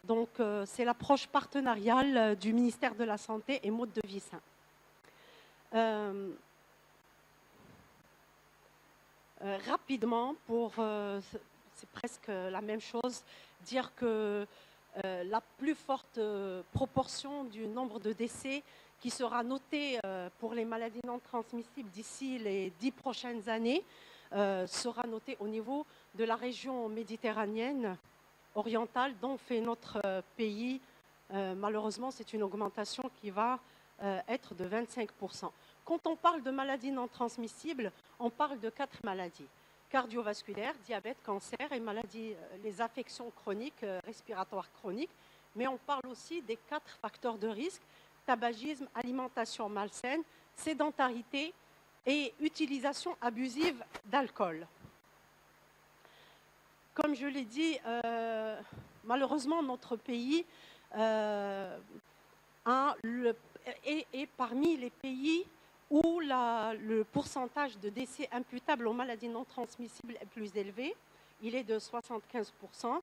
Donc, c'est l'approche partenariale du ministère de la Santé et mode de vie sain. Rapidement, c'est presque la même chose, dire que la plus forte proportion du nombre de décès qui sera noté pour les maladies non transmissibles d'ici les 10 prochaines années sera noté au niveau de la région méditerranéenne orientale dont fait notre pays. Malheureusement, c'est une augmentation qui va être de 25%. Quand on parle de maladies non transmissibles, on parle de 4 maladies. Cardiovasculaires, diabète, cancer et maladies, les affections chroniques, respiratoires chroniques. Mais on parle aussi des 4 facteurs de risque: tabagisme, alimentation malsaine, sédentarité et utilisation abusive d'alcool. Comme je l'ai dit, malheureusement, notre pays est parmi les pays où le pourcentage de décès imputables aux maladies non transmissibles est plus élevé. Il est de 75%.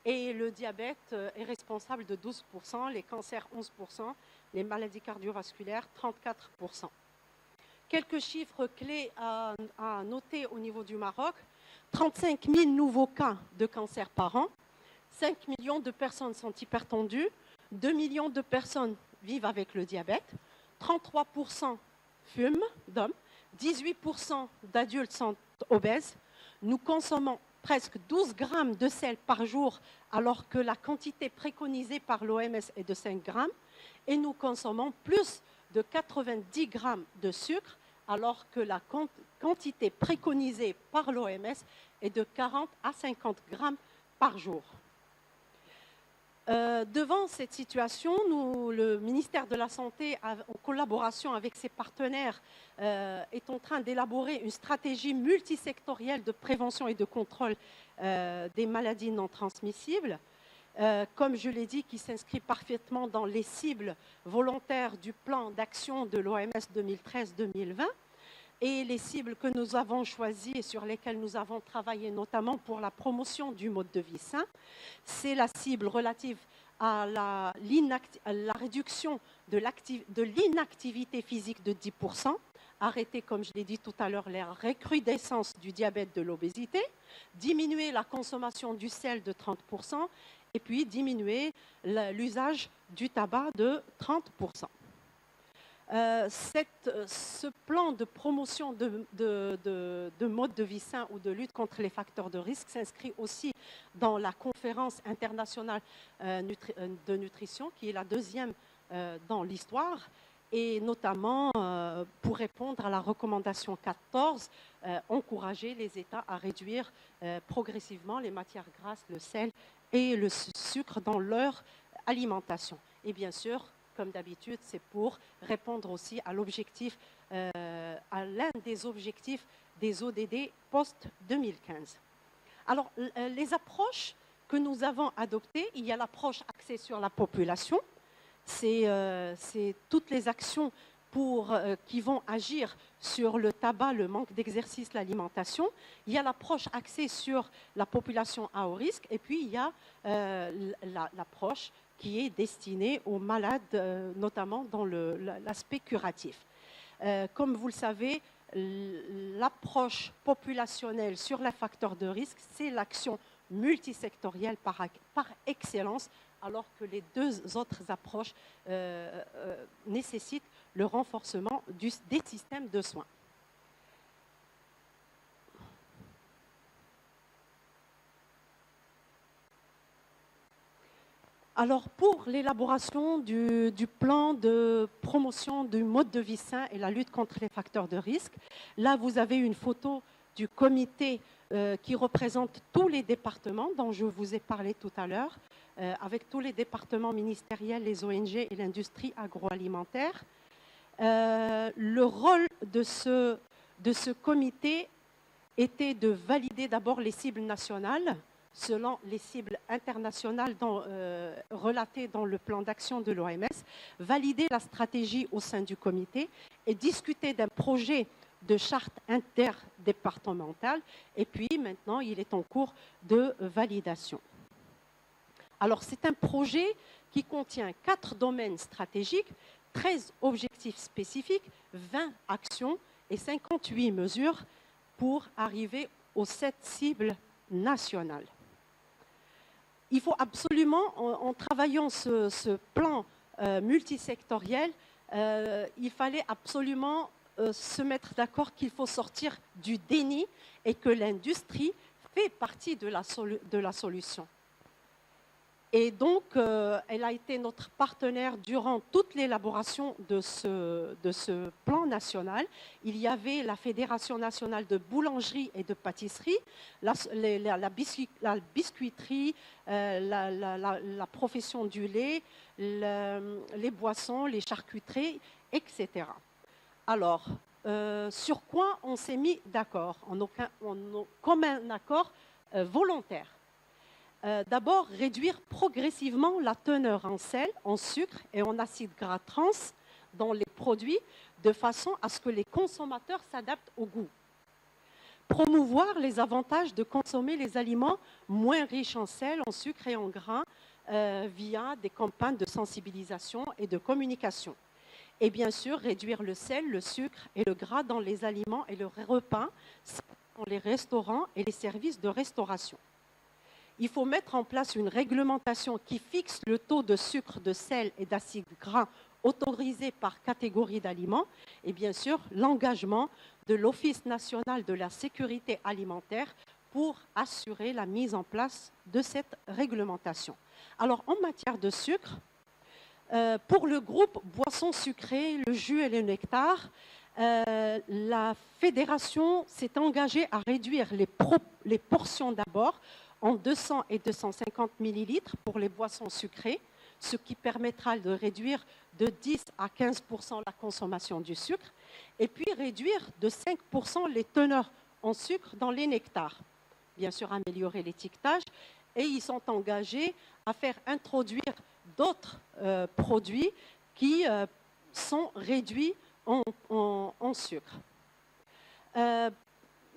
Et le diabète est responsable de 12%, les cancers 11%, les maladies cardiovasculaires 34%. Quelques chiffres clés à noter au niveau du Maroc: 35 000 nouveaux cas de cancer par an, 5 millions de personnes sont hypertendues, 2 millions de personnes vivent avec le diabète, 33% fument d'hommes, 18% d'adultes sont obèses. Nous consommons presque 12 grammes de sel par jour, alors que la quantité préconisée par l'OMS est de 5 grammes. Et nous consommons plus de 90 grammes de sucre, alors que la quantité préconisée par l'OMS est de 40 à 50 grammes par jour. Devant cette situation, le ministère de la Santé, en collaboration avec ses partenaires, est en train d'élaborer une stratégie multisectorielle de prévention et de contrôle des maladies non transmissibles. Comme je l'ai dit, qui s'inscrit parfaitement dans les cibles volontaires du plan d'action de l'OMS 2013-2020. Et les cibles que nous avons choisies et sur lesquelles nous avons travaillé, notamment pour la promotion du mode de vie sain, c'est la cible relative à la réduction de l'inactivité physique de 10%, arrêter, comme je l'ai dit tout à l'heure, la recrudescence du diabète, de l'obésité, diminuer la consommation du sel de 30%, et puis diminuer l'usage du tabac de 30%. Ce plan de promotion de mode de vie sain ou de lutte contre les facteurs de risque s'inscrit aussi dans la conférence internationale de nutrition, qui est la deuxième dans l'histoire, et notamment pour répondre à la recommandation 14, encourager les États à réduire progressivement les matières grasses, le sel et le sucre dans leur alimentation. Et bien sûr, comme d'habitude, c'est pour répondre aussi à l'objectif, à l'un des objectifs des ODD post-2015. Alors, les approches que nous avons adoptées, il y a l'approche axée sur la population. C'est toutes les actions qui vont agir sur le tabac, le manque d'exercice, l'alimentation. Il y a l'approche axée sur la population à haut risque, et puis il y a l'approche qui est destinée aux malades, notamment dans l'aspect curatif. Comme vous le savez, l'approche populationnelle sur les facteurs de risque, c'est l'action multisectorielle par excellence, alors que les deux autres approches nécessitent le renforcement des systèmes de soins. Alors, pour l'élaboration du plan de promotion du mode de vie sain et la lutte contre les facteurs de risque, là, vous avez une photo du comité qui représente tous les départements dont je vous ai parlé tout à l'heure, avec tous les départements ministériels, les ONG et l'industrie agroalimentaire. Le rôle de ce comité était de valider d'abord les cibles nationales, selon les cibles internationales relatées dans le plan d'action de l'OMS, valider la stratégie au sein du comité et discuter d'un projet de charte interdépartementale. Et puis maintenant, il est en cours de validation. Alors, c'est un projet qui contient 4 domaines stratégiques, 13 objectifs spécifiques, 20 actions et 58 mesures pour arriver aux 7 cibles nationales. Il faut absolument, en travaillant ce plan multisectoriel, il fallait absolument se mettre d'accord qu'il faut sortir du déni et que l'industrie fait partie de la solution. Et donc, elle a été notre partenaire durant toute l'élaboration de ce plan national. Il y avait la Fédération nationale de boulangerie et de pâtisserie, la biscuiterie, la profession du lait, les boissons, les charcuteries, etc. Alors, sur quoi on s'est mis d'accord comme un accord volontaire. D'abord, réduire progressivement la teneur en sel, en sucre et en acides gras trans dans les produits de façon à ce que les consommateurs s'adaptent au goût. Promouvoir les avantages de consommer les aliments moins riches en sel, en sucre et en gras via des campagnes de sensibilisation et de communication. Et bien sûr, réduire le sel, le sucre et le gras dans les aliments et le repas, dans les restaurants et les services de restauration. Il faut mettre en place une réglementation qui fixe le taux de sucre, de sel et d'acides gras autorisés par catégorie d'aliments et bien sûr l'engagement de l'Office national de la sécurité alimentaire pour assurer la mise en place de cette réglementation. Alors en matière de sucre, pour le groupe boissons sucrées, le jus et le nectar, la fédération s'est engagée à réduire les portions d'abord en 200 et 250 millilitres pour les boissons sucrées, ce qui permettra de réduire de 10 à 15% la consommation du sucre, et puis réduire de 5% les teneurs en sucre dans les nectars. Bien sûr, améliorer l'étiquetage, et ils sont engagés à faire introduire d'autres produits qui sont réduits en sucre.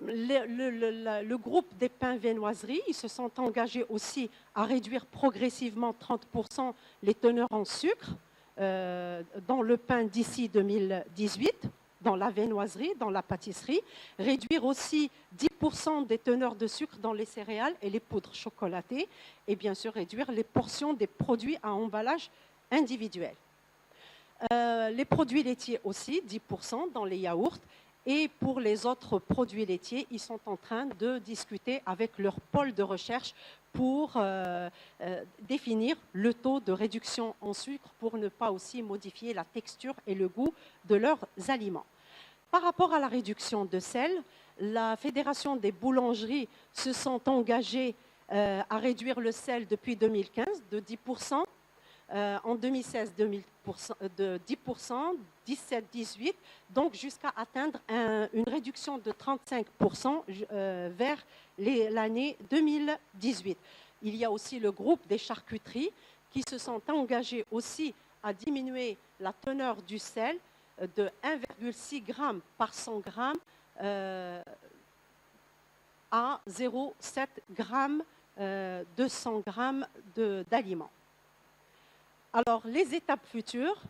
Le groupe des pains viennoiseries, ils se sont engagés aussi à réduire progressivement 30% les teneurs en sucre dans le pain d'ici 2018, dans la viennoiserie, dans la pâtisserie, réduire aussi 10% des teneurs de sucre dans les céréales et les poudres chocolatées, et bien sûr réduire les portions des produits à emballage individuel. Les produits laitiers aussi, 10% dans les yaourts. Et pour les autres produits laitiers, ils sont en train de discuter avec leur pôle de recherche pour définir le taux de réduction en sucre pour ne pas aussi modifier la texture et le goût de leurs aliments. Par rapport à la réduction de sel, la Fédération des boulangeries se sont engagées à réduire le sel depuis 2015 de 10%. En 2016, de 10%, 17-18, donc jusqu'à atteindre une réduction de 35% vers l'année 2018. Il y a aussi le groupe des charcuteries qui se sont engagés aussi à diminuer la teneur du sel de 1,6 g par 100 g à 0,7 g de 100 g d'aliments. Alors, les étapes futures,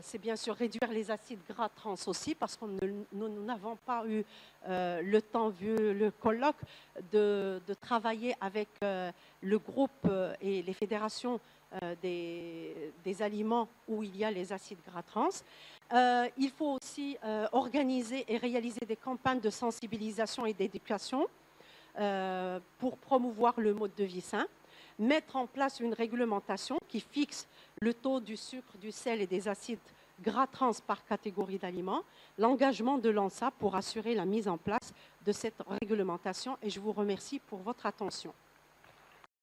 c'est bien sûr réduire les acides gras trans aussi, parce que nous n'avons pas eu le temps, vu le colloque, de travailler avec le groupe et les fédérations des aliments où il y a les acides gras trans. Il faut aussi organiser et réaliser des campagnes de sensibilisation et d'éducation pour promouvoir le mode de vie sain. Mettre en place une réglementation qui fixe le taux du sucre, du sel et des acides gras trans par catégorie d'aliments, l'engagement de l'ANSA pour assurer la mise en place de cette réglementation. Et je vous remercie pour votre attention.